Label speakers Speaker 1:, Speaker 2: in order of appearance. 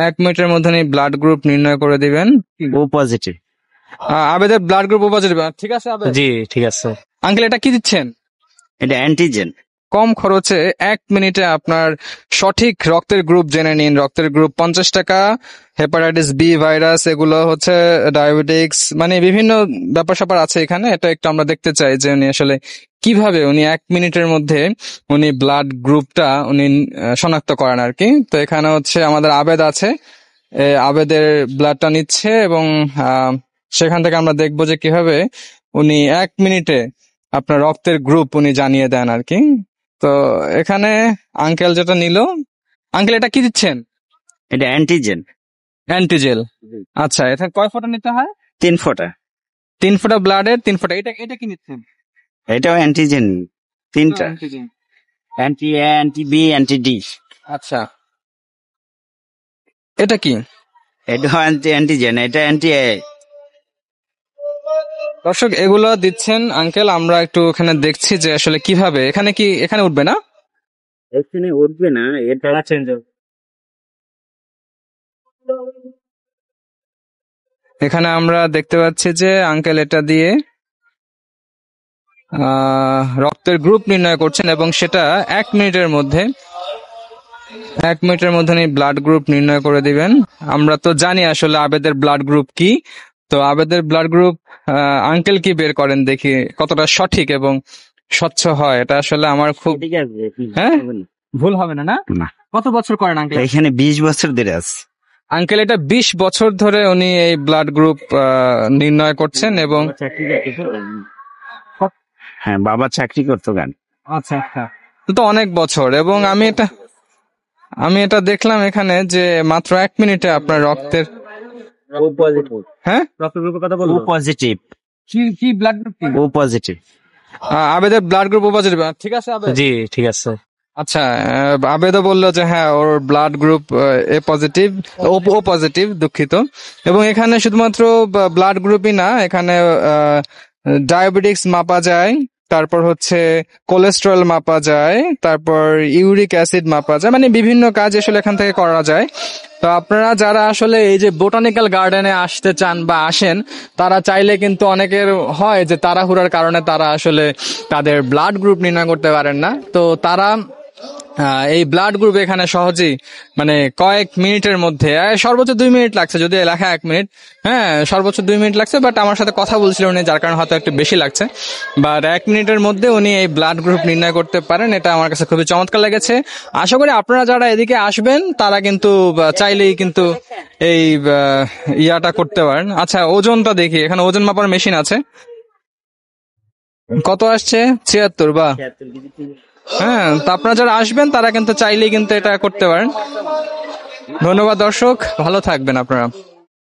Speaker 1: 1 মিনিটের মধ্যে blood group নির্ণয় করে দিবেন।
Speaker 2: ও পজিটিভ।
Speaker 1: আবেদের ব্লাড গ্রুপ ও পজিটিভ। ঠিক আছে আবেদ?
Speaker 2: জি ঠিক আছে।
Speaker 1: আঙ্কেল এটা কি দিচ্ছেন?
Speaker 2: এটা অ্যান্টিজেন।
Speaker 1: কম খরচে 1 মিনিটে আপনার সঠিক রক্তের গ্রুপ জেনে নিন। রক্তের গ্রুপ 50 টাকা। হেপাটাইটিস বি ভাইরাস, এগুলো হচ্ছে ডায়াবেটিক্স, মানে বিভিন্ন ব্যাপার স্যাপার আছে এখানে। এটা একটু আমরা দেখতে চাই যে উনি আসলে কিভাবে 1 মিনিটের মধ্যে ব্লাড গ্রুপটা শনাক্ত করেন আর কি। তো এখানে হচ্ছে আমাদের আবেদ আছে, আবেদের ব্লাডটা নিচ্ছে এবং সেখান থেকে আমরা দেখবো যে কিভাবে 1 মিনিটে আপনার রক্তের গ্রুপ জানিয়ে দেন আর কি। তো এখানে আঙ্কেল যেটা নিল, আঙ্কেল এটা কি দিচ্ছেন?
Speaker 2: এটা অ্যান্টিজেন।
Speaker 1: অ্যান্টিজেল। আচ্ছা, এটা কয় ফোঁটা নিতে হয়?
Speaker 2: 3 ফোঁটা।
Speaker 1: 3 ফোঁটা ব্লাডের 3 ফোঁটা। এটা কি নিচ্ছেন?
Speaker 2: এটাও অ্যান্টিজেন, 3টা। Anti B, anti D.
Speaker 1: আচ্ছা, এটা কি?
Speaker 2: এটাও অ্যান্টিজেন, এটা অ্যান্টি এ।
Speaker 1: দর্শক, এগুলো দিচ্ছেন আঙ্কেল, আমরা একটু এখানে দেখছি যে আসলে কিভাবে। এখানে উঠবে না?
Speaker 2: এখানে উঠবে না, এটা চেঞ্জ হবে।
Speaker 1: এখানে আমরা দেখতে পাচ্ছি যে আঙ্কেল এটা দিয়ে রক্তের গ্রুপ নির্ণয় করছেন এবং সেটা 1 মিনিটের মধ্যে ব্লাড গ্রুপ নির্ণয় করে দিবেন। আমরা তো জানি আসলে আবেদের ব্লাড গ্রুপ কি। তো আবেদের ব্লাড গ্রুপ আঙ্কেল কি বের করেন, দেখি কতটা সঠিক এবং স্বচ্ছ হয়। এটা আসলে আমার খুব, হ্যাঁ, ভুল হবে না?
Speaker 2: না।
Speaker 1: কত বছর করেন আঙ্কেল
Speaker 2: এখানে? 20 বছর ধরে আছে
Speaker 1: আঙ্কেল। এটা 20 বছর ধরে উনি এই ব্লাড গ্রুপ নির্ণয় করছেন এবং
Speaker 2: হ্যাঁ, বাবা চাকরি করতো গান।
Speaker 1: আচ্ছা আচ্ছা, তো অনেক বছর। এবং আমি এটা দেখলাম এখানে যে মাত্র 1 মিনিটে আপনার রক্তের, হ্যাঁ, রক্তের গ্রুপের কথা বলবো।
Speaker 2: ও পজিটিভ।
Speaker 1: কি ব্লাড গ্রুপ কি?
Speaker 2: ও পজিটিভ।
Speaker 1: আবেদের ব্লাড গ্রুপ ও পজিটিভ। ঠিক আছে আবেদ?
Speaker 2: জি ঠিক আছে।
Speaker 1: আচ্ছা, আবেদও বললো যে হ্যাঁ, ওর blood group A positive, O positive, দুঃখিত। এবং এখানে শুধুমাত্র ব্লাড গ্রুপই না, এখানে ডায়াবেটিক্স মাপা যায়, তারপর হচ্ছে কোলেস্টেরল মাপা যায়, তারপর ইউরিক অ্যাসিড মাপা যায়, মানে বিভিন্ন কাজ আসলে এখান থেকে করা যায়। তো আপনারা যারা আসলে এই যে বোটানিক্যাল গার্ডেনে আসতে চান বা আসেন, তারা চাইলে কিন্তু অনেকের হয় যে তাড়াহুড়ার কারণে তারা আসলে তাদের ব্লাড গ্রুপ নির্ণয় করতে পারেন না। তো তারা এই ব্লাড গ্রুপ এখানে সহজেই, মানে কয়েক মিনিটের মধ্যে, সর্বোচ্চ 2 মিনিট লাগছে, যদি লেখা 1 মিনিট, হ্যাঁ সর্বোচ্চ 2 মিনিট লাগছে, বাট আমার সাথে কথা বলছিলেন উনি, যার কারণে হয়তো একটু বেশি লাগছে। বাট 1 মিনিটের মধ্যে উনি এই ব্লাড গ্রুপ নির্ণয় করতে পারেন। এটা আমার কাছে খুবই চমৎকার লেগেছে। আশা করি আপনারা যারা এদিকে আসবেন তারা কিন্তু চাইলেই কিন্তু এই ইয়াটা করতে পারেন। আচ্ছা, ওজনটা দেখি, এখানে ওজন মাপার মেশিন আছে। কত আসছে? 76 বা? হ্যাঁ, তো আপনারা যারা আসবেন তারা কিন্তু চাইলেই কিন্তু এটা করতে পারেন। ধন্যবাদ দর্শক, ভালো থাকবেন আপনারা।